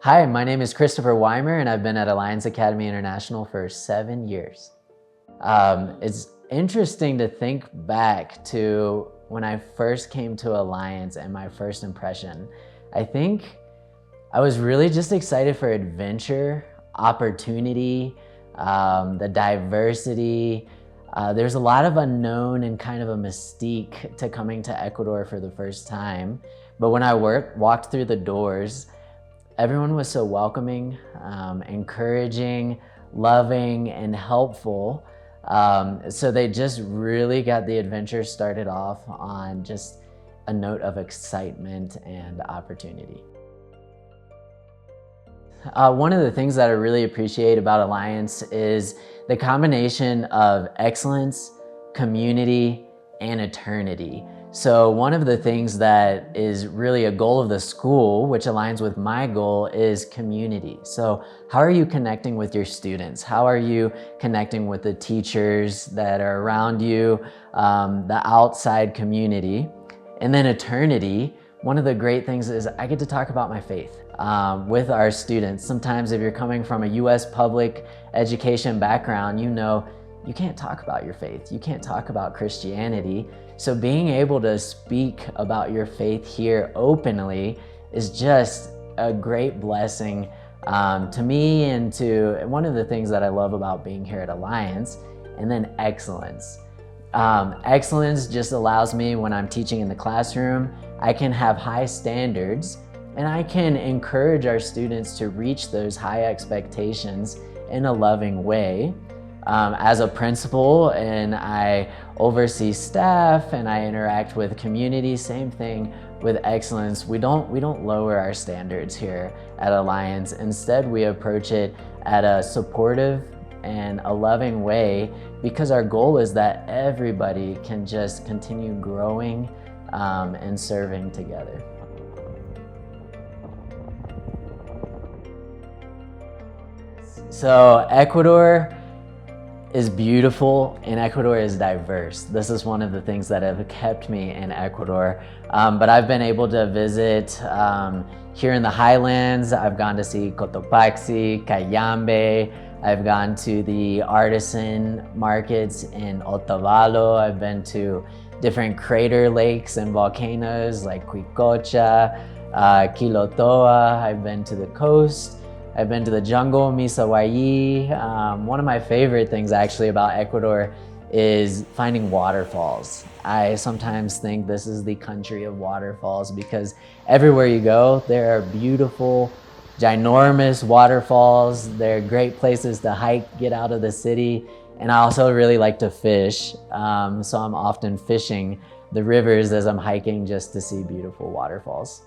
Hi, my name is Christopher Wimer, and I've been at Alliance Academy International for 7 years. It's interesting to think back to when I first came to Alliance and my first impression. I think I was really just excited for adventure, opportunity, the diversity. There's a lot of unknown and kind of a mystique to coming to Ecuador for the first time. But when I walked through the doors, everyone was so welcoming, encouraging, loving, and helpful. So they just really got the adventure started off on just a note of excitement and opportunity. One of the things that I really appreciate about Alliance is the combination of excellence, community, and eternity. So one of the things that is really a goal of the school, which aligns with my goal, is community. So how are you connecting with your students? How are you connecting with the teachers that are around you, the outside community? And then eternity, one of the great things is I get to talk about my faith with our students. Sometimes if you're coming from a U.S. public education background, you know you can't talk about your faith. You can't talk about Christianity. So being able to speak about your faith here openly is just a great blessing to me and to one of the things that I love about being here at Alliance. And then excellence. Excellence just allows me, when I'm teaching in the classroom, I can have high standards and I can encourage our students to reach those high expectations in a loving way. As a principal, and I oversee staff and I interact with community, same thing with excellence. We don't lower our standards here at Alliance. Instead, we approach it at a supportive and a loving way, because our goal is that everybody can just continue growing and serving together. So Ecuador is beautiful and Ecuador is diverse. This is one of the things that have kept me in Ecuador. But I've been able to visit here in the highlands. I've gone to see Cotopaxi, Cayambe. I've gone to the artisan markets in Otavalo. I've been to different crater lakes and volcanoes like Quicocha, Quilotoa. I've been to the coast. I've been to the jungle, Misawayi. One of my favorite things actually about Ecuador is finding waterfalls. I sometimes think this is the country of waterfalls because everywhere you go, there are beautiful, ginormous waterfalls. They're great places to hike, get out of the city. And I also really like to fish. So I'm often fishing the rivers as I'm hiking just to see beautiful waterfalls.